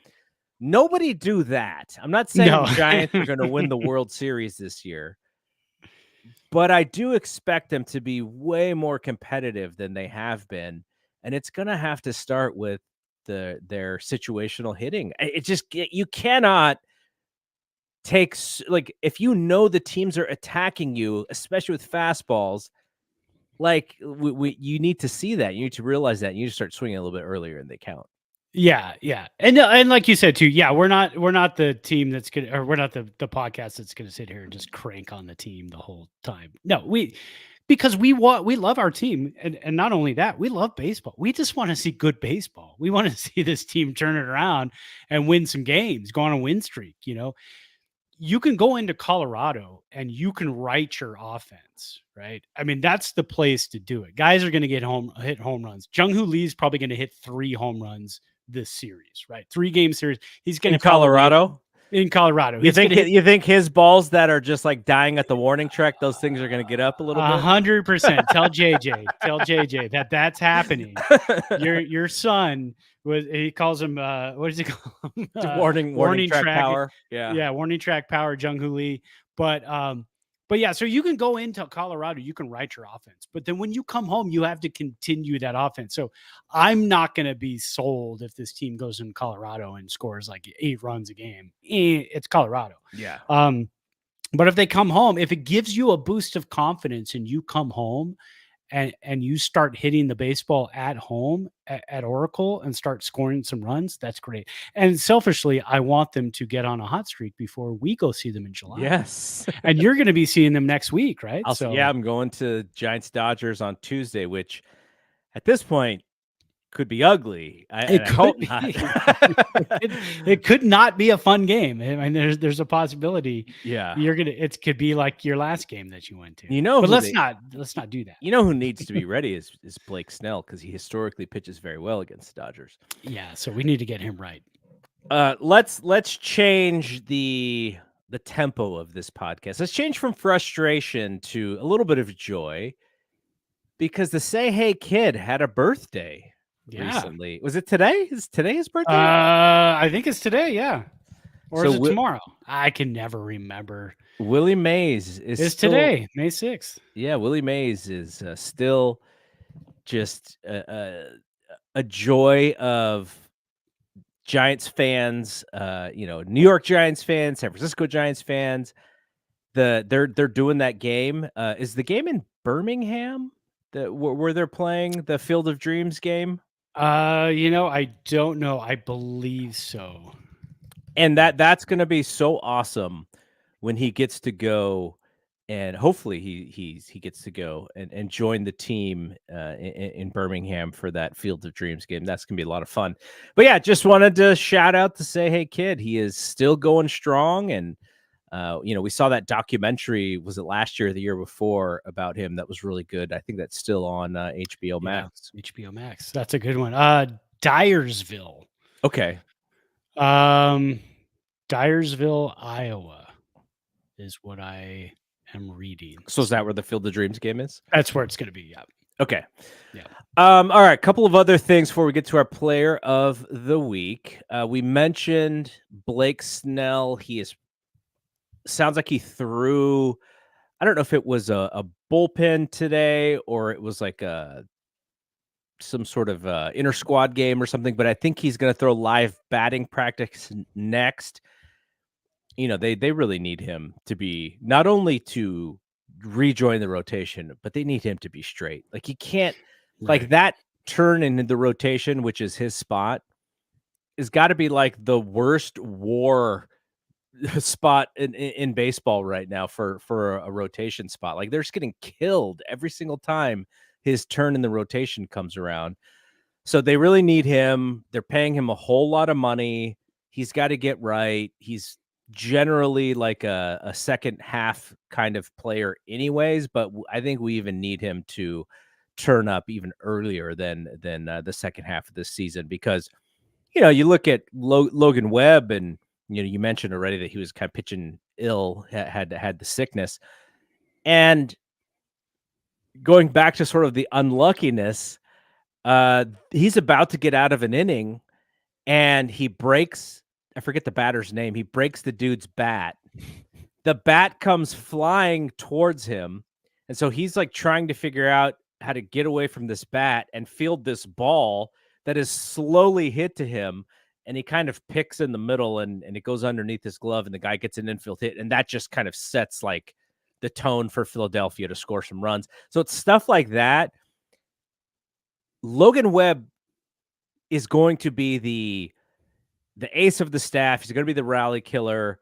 nobody do that. I'm not saying the Giants are going to win the World Series this year, but I do expect them to be way more competitive than they have been. And it's going to have to start with their situational hitting. You cannot take, like, if the teams are attacking you, especially with fastballs, like you need to see that. You need to realize that. You need to start swinging a little bit earlier in the count. Yeah, and like you said too, yeah, we're not the team that's gonna, or we're not the podcast that's gonna sit here and just crank on the team the whole time. No, because we love our team, and not only that, we love baseball. We just want to see good baseball. We want to see this team turn it around and win some games, go on a win streak. You can go into Colorado and you can write your offense, right? I mean, that's the place to do it. Guys are going to hit home runs. Jung-Hoo Lee's probably going to hit 3 home runs this series, right? 3-game series. He's going to Colorado. In Colorado. You think his balls that are just like dying at the warning track, those things are going to get up a little bit? 100%. Tell JJ that's happening. Your son he calls him what does he call him? Warning track power. Yeah, warning track power, Jung-Hoo Lee. But yeah, so you can go into Colorado, you can write your offense, but then when you come home, you have to continue that offense. So I'm not going to be sold if this team goes in Colorado and scores like 8 runs a game. It's Colorado. Yeah. But if they come home, if it gives you a boost of confidence and you come home and you start hitting the baseball at home at Oracle and start scoring some runs, that's great. And selfishly, I want them to get on a hot streak before we go see them in July. Yes. And you're going to be seeing them next week, right? I'm going to Giants Dodgers on Tuesday, which at this point could be ugly. I hope not. It could not be a fun game. I mean, there's a possibility. Yeah, it could be like your last game that you went to. But let's not do that. You know who needs to be ready is Blake Snell, because he historically pitches very well against the Dodgers. Yeah, so we need to get him right. Let's change the tempo of this podcast. Let's change from frustration to a little bit of joy, because the Say Hey Kid had a birthday. Recently. Was it today? Is today his birthday? I think it's today, yeah. Or is it tomorrow? I can never remember. Willie Mays is today, May 6th. Yeah, Willie Mays is still just a joy of Giants fans, New York Giants fans, San Francisco Giants fans. They're doing that game. Is the game in Birmingham where they're playing the Field of Dreams game? I don't know. I believe so. And that's going to be so awesome when he gets to go, and hopefully he gets to go and join the team in Birmingham for that Field of Dreams game. That's going to be a lot of fun. But yeah, just wanted to shout out to Say Hey Kid. He is still going strong, and we saw that documentary, was it last year or the year before, about him that was really good. I think that's still on HBO Max. Yeah, HBO Max. That's a good one. Dyersville. Okay. Dyersville, Iowa is what I am reading. So is that where the Field of Dreams game is? That's where it's going to be. Yeah. Okay. Yeah. All right. A couple of other things before we get to our player of the week. We mentioned Blake Snell. Sounds like he threw. I don't know if it was a bullpen today or it was like some sort of inter squad game or something. But I think he's going to throw live batting practice next. They really need him to be not only to rejoin the rotation, but they need him to be straight. Like he can't like Right. that turn in the rotation, which is his spot, has got to be like the worst war spot in baseball right now for a rotation spot. Like they're just getting killed every single time his turn in the rotation comes around. So they really need him. They're paying him a whole lot of money. He's got to get right. He's generally like a second half kind of player anyways, but I think we even need him to turn up even earlier than the second half of this season because you look at Logan Webb and you mentioned already that he was kind of pitching ill, had the sickness. And going back to sort of the unluckiness, he's about to get out of an inning and he breaks, I forget the batter's name. He breaks the dude's bat. The bat comes flying towards him. And so he's like trying to figure out how to get away from this bat and field this ball that is slowly hit to him. And he kind of picks in the middle and it goes underneath his glove and the guy gets an infield hit. And that just kind of sets like the tone for Philadelphia to score some runs. So it's stuff like that. Logan Webb is going to be the ace of the staff. He's going to be the rally killer,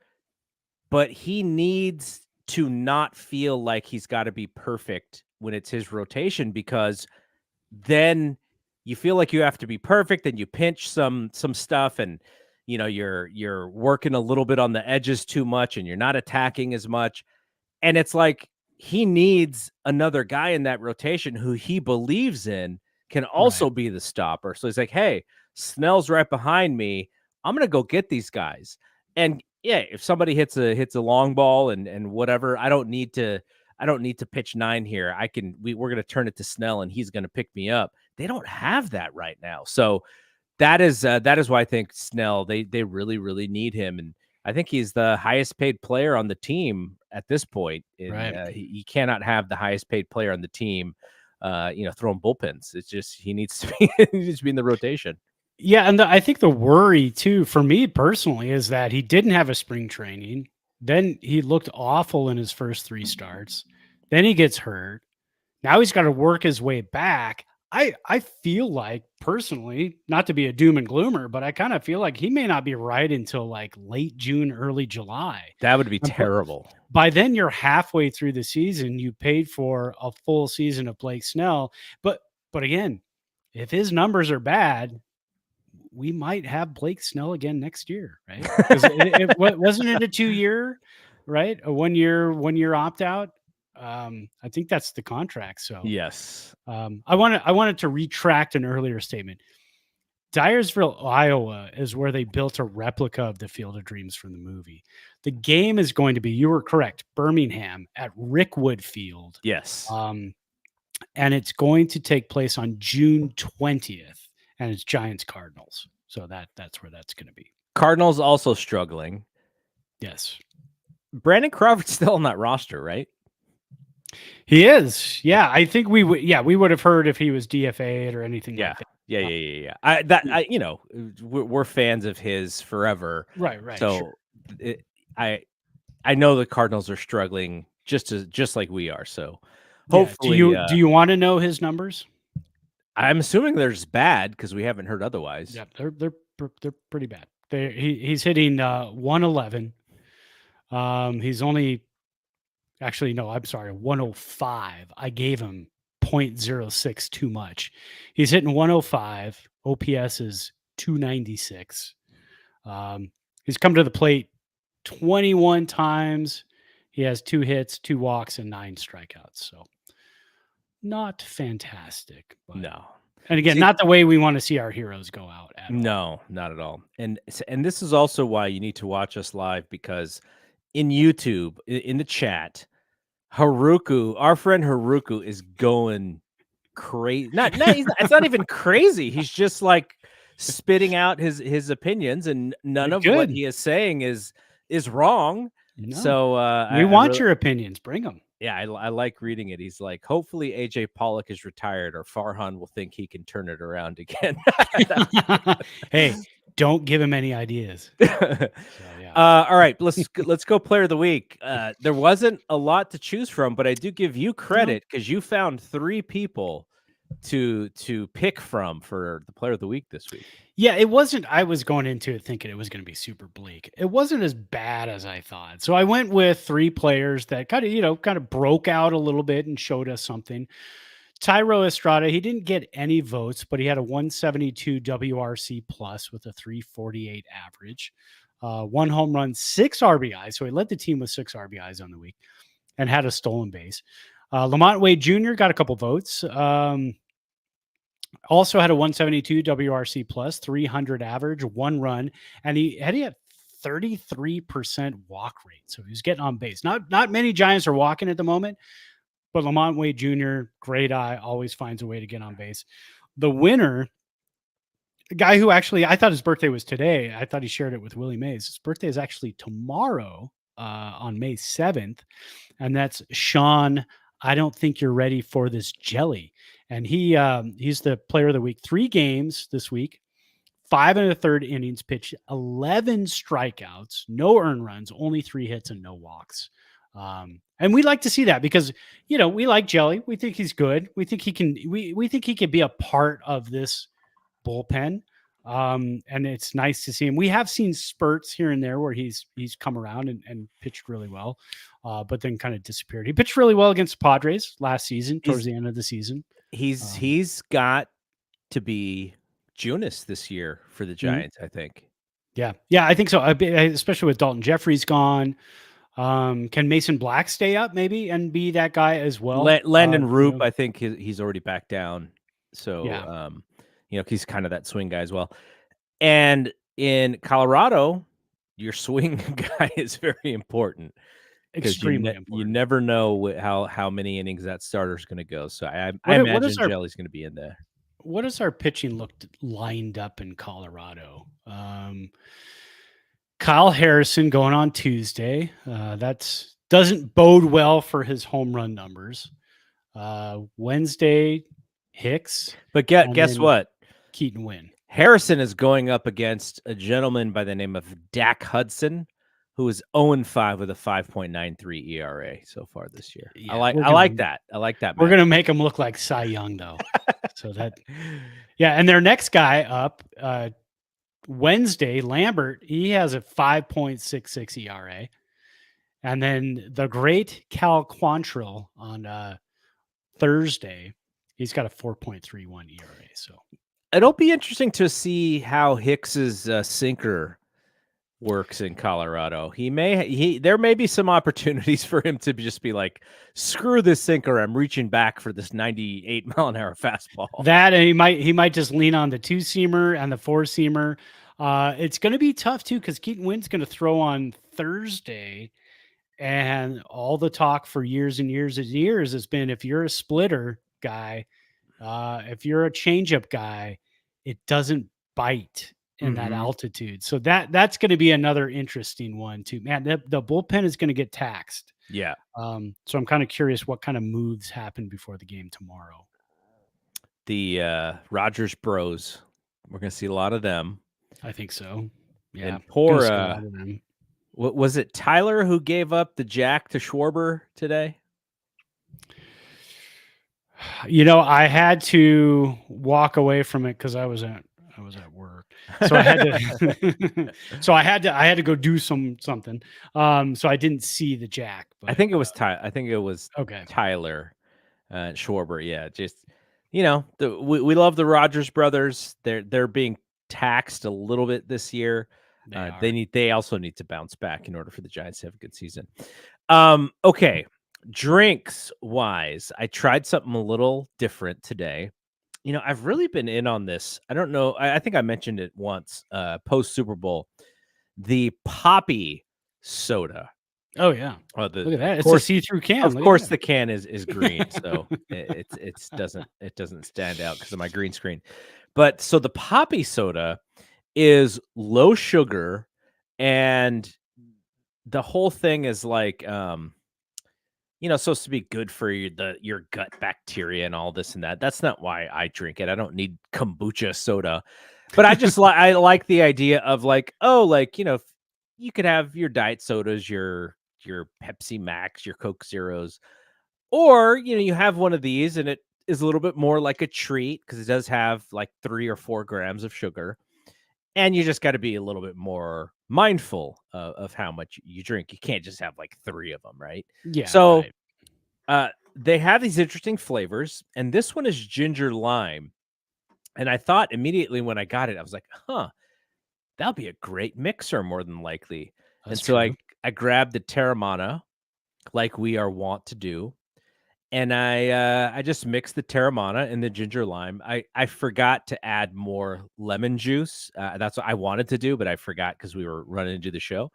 but he needs to not feel like he's got to be perfect when it's his rotation because then you feel like you have to be perfect and you pinch some stuff and you're working a little bit on the edges too much and you're not attacking as much. And it's like he needs another guy in that rotation who he believes in can also be the stopper. So he's like, hey, Snell's right behind me. I'm going to go get these guys. And yeah, if somebody hits a long ball and whatever, I don't need to pitch 9 here. We're going to turn it to Snell and he's going to pick me up. They don't have that right now. So that is why I think Snell, they really, really need him. And I think he's the highest paid player on the team at this point. And he cannot have the highest paid player on the team, throwing bullpens. It's just, he needs to be in the rotation. Yeah, and I think the worry too, for me personally, is that he didn't have a spring training. Then he looked awful in his first 3 starts. Then he gets hurt. Now he's got to work his way back. I feel like personally, not to be a doom and gloomer, but I kind of feel like he may not be right until like late June, early July. That would be terrible. By then you're halfway through the season. You paid for a full season of Blake Snell. But again, if his numbers are bad, we might have Blake Snell again next year, right? Because wasn't it a 2-year, right? A 1-year opt out. I think that's the contract. So yes, I wanted to retract an earlier statement. Dyersville, Iowa is where they built a replica of the Field of Dreams from the movie. The game is going to be, you were correct, Birmingham at Rickwood Field. yes. And it's going to take place on June 20th. And it's Giants Cardinals. So that's where that's going to be. Cardinals also struggling. Yes. Brandon Crawford's still on that roster, right? He is. Yeah. I think we would have heard if he was DFA'd or anything like that. Yeah. We're fans of his forever. Right. So sure. I know the Cardinals are struggling just like we are. So hopefully, do you want to know his numbers? I'm assuming they're just bad because we haven't heard otherwise. Yeah, they're pretty bad. He's hitting 111. He's only actually no, I'm sorry, 105. I gave him 0.06 too much. He's hitting 105. OPS is 296. He's come to the plate 21 times. He has 2 hits, 2 walks, and 9 strikeouts. So not fantastic. But, no. And again, not the way we want to see our heroes go out at all. No, not at all. And this is also why you need to watch us live, because in YouTube, in the chat, Haruku, our friend Haruku, is going crazy. It's not even crazy. He's just like spitting out his opinions, and none of what Good. he is saying is wrong. No. So We want your opinions. Bring them. yeah, I like reading it. He's like, hopefully AJ Pollock is retired, or Farhan will think he can turn it around again. Hey, don't give him any ideas. Yeah. All right, let's go player of the week. There wasn't a lot to choose from, but I do give you credit because you found 3 people to pick from for the player of the week this week. Yeah, it wasn't. I was going into it thinking it was going to be super bleak. It wasn't as bad as I thought. So I went with 3 players that kind of broke out a little bit and showed us something. Tyro Estrada, he didn't get any votes, but he had a 172 WRC plus with a 348 average, 1 home run, 6 RBIs. So he led the team with 6 RBIs on the week and had a stolen base. Lamont Wade Jr. got a couple votes. Also had a 172 WRC plus, 300 average, 1 run, and he had 33% walk rate. So he was getting on base. Not many Giants are walking at the moment, but Lamont Wade Jr., great eye, always finds a way to get on base. The winner, a guy who actually, I thought his birthday was today. I thought he shared it with Willie Mays. His birthday is actually tomorrow on May 7th. And that's Sean. I don't think you're ready for this jelly. And he's the player of the week. 3 games this week, 5 1/3 innings pitched, 11 strikeouts, no earned runs, only 3 hits and no walks. And we like to see that because, we like Jelly. We think he's good. We think he can, we think he could be a part of this bullpen. And it's nice to see him. We have seen spurts here and there where he's come around and pitched really well, but then kind of disappeared. He pitched really well against the Padres last season, towards the end of the season. He's got to be Junis this year for the Giants, I think. Yeah, I think so. Especially with Dalton Jeffries gone. Can Mason Black stay up maybe and be that guy as well? Landon Roop, I think he's already back down. So, he's kind of that swing guy as well. And in Colorado, your swing guy is very important. Extremely important. You never know how many innings that starter is going to go. So I imagine Jelly's going to be in there. What does our pitching look lined up in Colorado? Kyle Harrison going on Tuesday. That doesn't bode well for his home run numbers. Wednesday, Hicks. But guess what? Keaton Wynn. Harrison is going up against a gentleman by the name of Dak Hudson, who is 0-5 with a 5.93 ERA so far this year. Yeah, I like that. We're going to make him look like Cy Young, though. And their next guy up, Wednesday, Lambert, he has a 5.66 ERA. And then the great Cal Quantrill on Thursday, he's got a 4.31 ERA. So it'll be interesting to see how Hicks's sinker works in Colorado. There may be some opportunities for him to just be like, screw this sinker, I'm reaching back for this 98-mile-an-hour fastball. That, and he might just lean on the 2-seamer and the 4-seamer. It's going to be tough too because Keaton Wynn's going to throw on Thursday, and all the talk for years and years and years has been, if you're a splitter guy, if you're a changeup guy, it doesn't bite in that altitude. So that's going to be another interesting one too, man. The bullpen is going to get taxed. Yeah. So I'm kind of curious what kind of moves happen before the game tomorrow. The Rogers Bros, we're going to see a lot of them. I think so. Yeah. And poor, what was it, Tyler who gave up the jack to Schwarber today? I had to walk away from it because I was at work, so I had to. I had to go do something. So I didn't see the jack. But, I think it was okay. Tyler, Schwarber. Yeah, just we love the Rogers brothers. They're being taxed a little bit this year. They also need to bounce back in order for the Giants to have a good season. Okay, drinks wise, I tried something a little different today. I've really been in on this. I don't know. I think I mentioned it once, post Super Bowl, the Poppy soda. Oh yeah. Look at that. It's a see-through can. Of course, the can is green, so it doesn't stand out because of my green screen. But so the poppy soda is low sugar, and the whole thing is like supposed to be good for your gut bacteria and all this and that. That's not why I drink it. I don't need kombucha soda, but I just I like the idea of like, you could have your diet sodas, your Pepsi Max, your Coke Zeros, or you have one of these and it is a little bit more like a treat because it does have like 3 or 4 grams of sugar, and you just got to be a little bit more mindful of how much you drink. You can't just have like 3 of them, right? Yeah. So right. they have these interesting flavors, and this one is ginger lime. And I thought immediately when I got it, I was like, that'll be a great mixer more than likely. That's and so true. I grabbed the Terramana like we are wont to do. And I just mixed the Terramana and the ginger lime. I forgot to add more lemon juice. That's what I wanted to do, but I forgot because we were running into the show.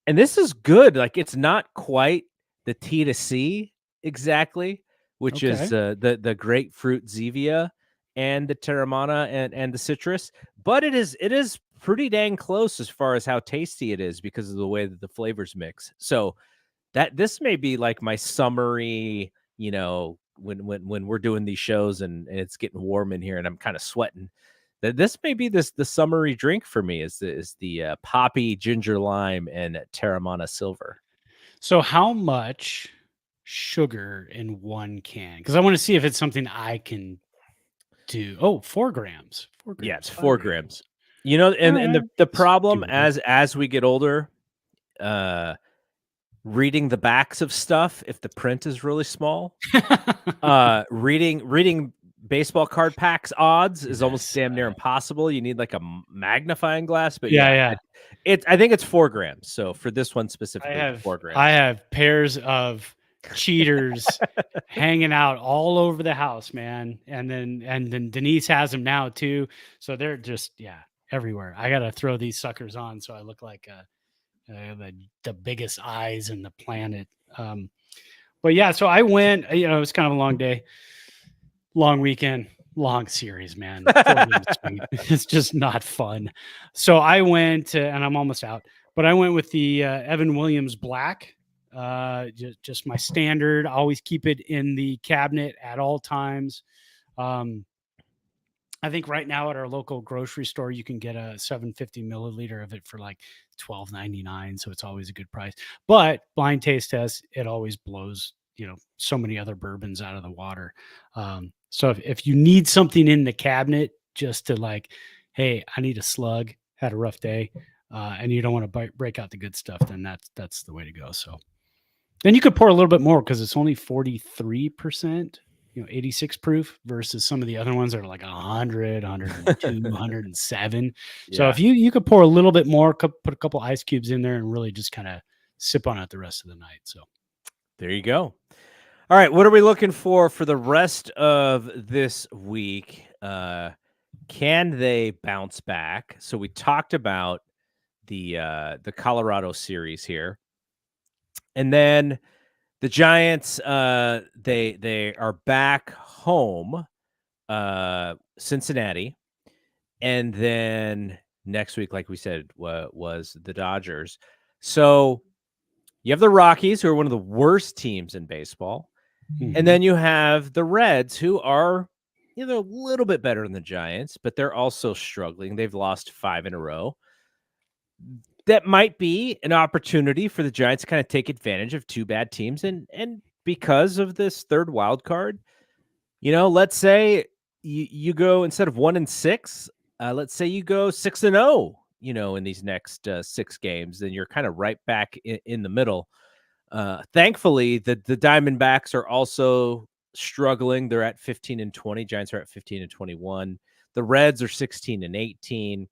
And this is good. Like, it's not quite the T to C exactly, which is the grapefruit Zevia and the Terramana and the citrus, but it is pretty dang close as far as how tasty it is because of the way that the flavors mix. So that this may be like my summery, when we're doing these shows and it's getting warm in here and I'm kind of sweating. That this may be the summery drink for me is the poppy ginger lime and Terramana silver. So how much sugar in one can? Because I want to see if it's something I can do. Oh, 4 grams. 4 grams. Yeah, it's 4 grams. And the problem as we get older, reading the backs of stuff, if the print is really small, reading baseball card packs odds is almost damn near impossible. You need like a magnifying glass, but yeah. I think it's 4 grams. So for this one specifically, 4 grams. I have pairs of cheaters hanging out all over the house, man. And then Denise has them now too. So they're just everywhere. I gotta throw these suckers on so I look like the biggest eyes in the planet. But yeah, so I went. It was kind of a long day, long weekend, long series, man. It's just not fun. So I went, and I'm almost out, but I went with the Evan Williams Black. Just my standard. I always keep it in the cabinet at all times. I think right now at our local grocery store, you can get a 750 milliliter of it for like $12.99. So it's always a good price. But blind taste test, it always blows, so many other bourbons out of the water. So if you need something in the cabinet just to like, hey, I need a slug, had a rough day, and you don't want to break out the good stuff, then that's the way to go. So then you could pour a little bit more because it's only 43%. 86 proof versus some of the other ones that are like 100, 102, 107. Yeah. So if you could pour a little bit more, put a couple ice cubes in there and really just kind of sip on it the rest of the night. So there you go. All right. What are we looking for the rest of this week? Can they bounce back? So we talked about the Colorado series here. And then the Giants, they are back home, Cincinnati, and then next week, like we said, was the Dodgers. So you have the Rockies, who are one of the worst teams in baseball, and then you have the Reds, who are a little bit better than the Giants, but they're also struggling. They've lost 5 in a row. That might be an opportunity for the Giants to kind of take advantage of 2 bad teams. And because of this third wild card, let's say you go instead of 1-6, let's say you go 6-0, in these next 6 games, then you're kind of right back in the middle. Thankfully, the Diamondbacks are also struggling. They're at 15-20. Giants are at 15-21. The Reds are 16-18.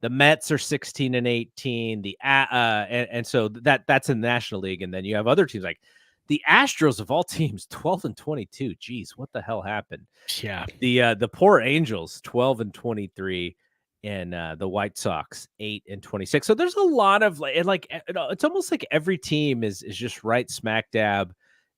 The Mets are 16-18. And so that's in the National League. And then you have other teams like the Astros of all teams, 12-22. Geez, what the hell happened? Yeah. The poor Angels, 12-23. and the White Sox 8-26. So there's a lot of it's almost like every team is just right smack dab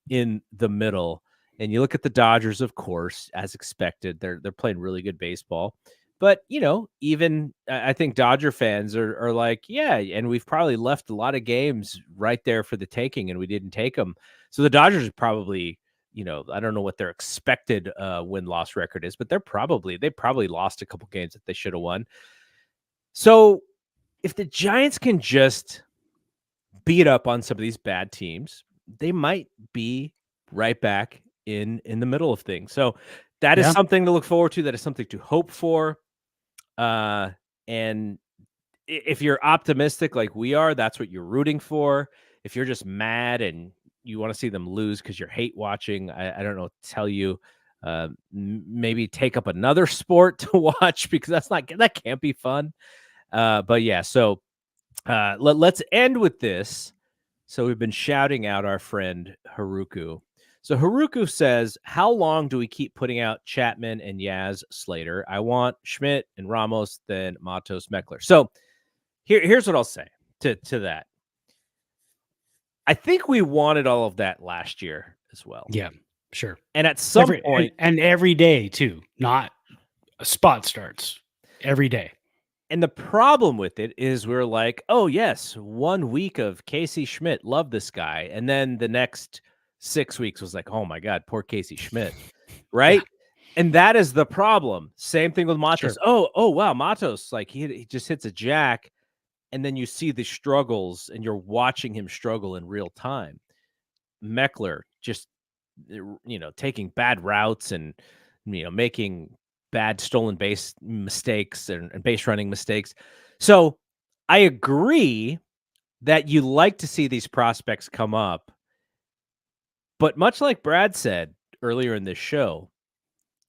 in the middle. And you look at the Dodgers, of course, as expected, they're playing really good baseball. But even I think Dodger fans are like, yeah, and we've probably left a lot of games right there for the taking, and we didn't take them. So the Dodgers are probably, I don't know what their expected win-loss record is, but they probably lost a couple games that they should have won. So if the Giants can just beat up on some of these bad teams, they might be right back in the middle of things. So that is something to look forward to. That is something to hope for. And if you're optimistic like we are, that's what you're rooting for. If you're just mad and you want to see them lose because you're hate watching, I don't know what to tell you. Maybe take up another sport to watch because that can't be fun. But yeah, so let's end with this. So we've been shouting out our friend Haruku. So Haruku says, how long do we keep putting out Chapman and Yaz Slater? I want Schmidt and Ramos, then Matos, Meckler. So here's what I'll say to that. I think we wanted all of that last year as well. Yeah, sure. And at some point. And every day too, not spot starts every day. And the problem with it is we're like, oh, yes, 1 week of Casey Schmidt. Love this guy. And then the next 6 weeks was like, oh, my God, poor Casey Schmidt. Right. Yeah. And that is the problem. Same thing with Matos. Sure. Oh, wow. Matos, like he just hits a jack. And then you see the struggles and you're watching him struggle in real time. Meckler just, taking bad routes and, making bad stolen base mistakes and base running mistakes. So I agree that you like to see these prospects come up. But much like Brad said earlier in this show,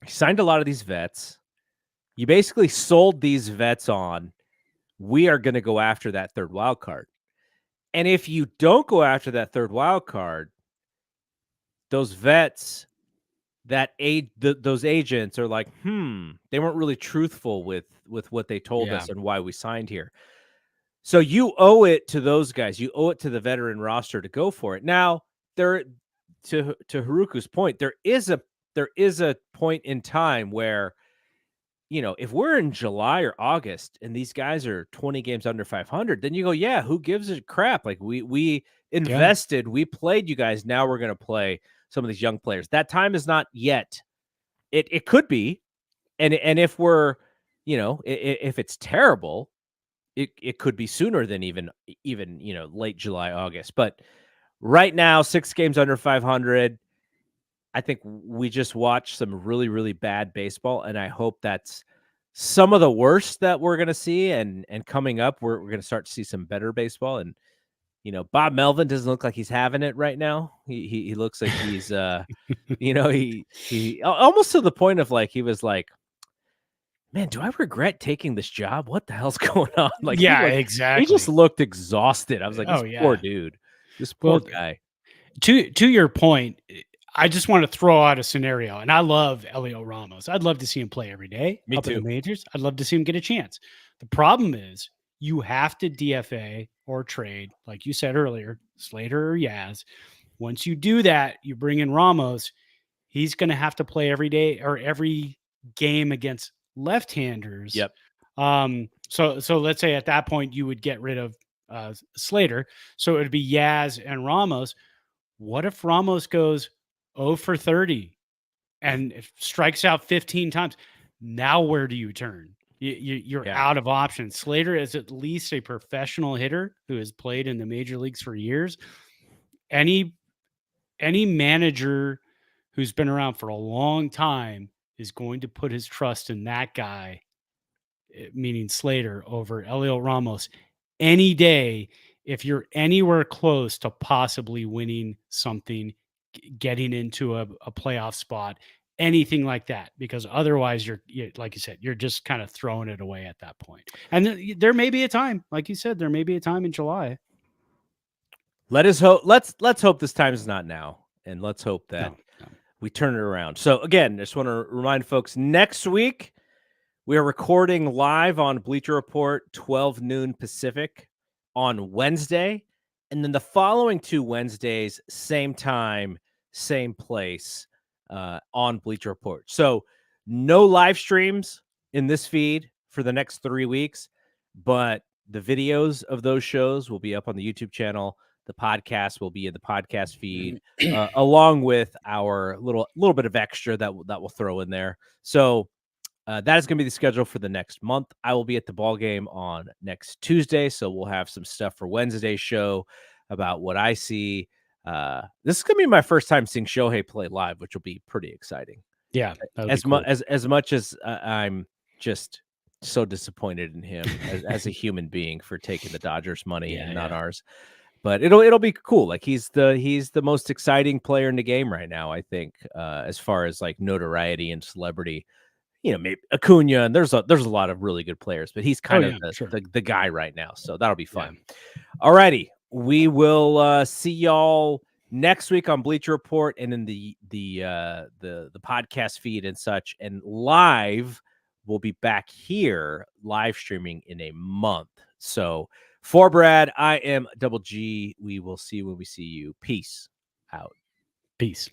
he signed a lot of these vets. You basically sold these vets on, we are going to go after that third wild card. And if you don't go after that third wild card, those vets, those agents are like, they weren't really truthful with what they told us and why we signed here. So you owe it to those guys. You owe it to the veteran roster to go for it. Now, to Haruku's point, there is a point in time where, if we're in July or August and these guys are 20 games under 500, then you go, yeah, who gives a crap? Like we invested, we played you guys. Now we're going to play some of these young players. That time is not yet. It could be. And if we're, if it's terrible, it could be sooner than even, late July, August. But right now, 6 games under 500, I think we just watched some really, really bad baseball. And I hope that's some of the worst that we're going to see. And coming up, we're going to start to see some better baseball. And, Bob Melvin doesn't look like he's having it right now. He looks like he's, he almost to the point of like, he was like, man, do I regret taking this job? What the hell's going on? Like, exactly. He just looked exhausted. I was like, poor dude, this poor guy. To your point, I just want to throw out a scenario, and I love Elio Ramos. I'd love to see him play every day up in the majors. I'd love to see him get a chance. The problem is you have to DFA or trade, like you said earlier, Slater or Yaz. Once you do that, you bring in Ramos. He's going to have to play every day or every game against left-handers. Yep. So let's say at that point you would get rid of Slater. So it would be Yaz and Ramos. What if Ramos goes 0 for 30 and strikes out 15 times? Now where do you turn? You're out of options. Slater is at least a professional hitter who has played in the major leagues for years. Any manager who's been around for a long time is going to put his trust in that guy, meaning Slater, over Elio Ramos any day if you're anywhere close to possibly winning something, getting into a playoff spot, anything like that, because otherwise you're like you said, you're just kind of throwing it away at that point. And there may be a time, like you said, there may be a time in July. Let us hope. Let's hope this time is not now, and let's hope that we turn it around. So again, I just want to remind folks, next week We are recording live on Bleacher Report, 12 noon Pacific on Wednesday. And then the following 2 Wednesdays, same time, same place on Bleacher Report. So no live streams in this feed for the next 3 weeks, but the videos of those shows will be up on the YouTube channel. The podcast will be in the podcast feed, along with our little bit of extra that we'll throw in there. So that is going to be the schedule for the next month. I will be at the ball game on next Tuesday, so we'll have some stuff for Wednesday's show about what I see. This is going to be my first time seeing Shohei play live, which will be pretty exciting. Yeah, as much as I'm just so disappointed in him as a human being for taking the Dodgers money and not ours. But it'll be cool. Like he's the most exciting player in the game right now, I think, as far as like notoriety and celebrity. Maybe Acuna, and there's a lot of really good players, but he's kind of the guy right now. So that'll be fun. Yeah. All righty. We will see y'all next week on Bleacher Report and in the podcast feed and such. And live, we'll be back here live streaming in a month. So for Brad, I am Double G. We will see you when we see you. Peace out. Peace.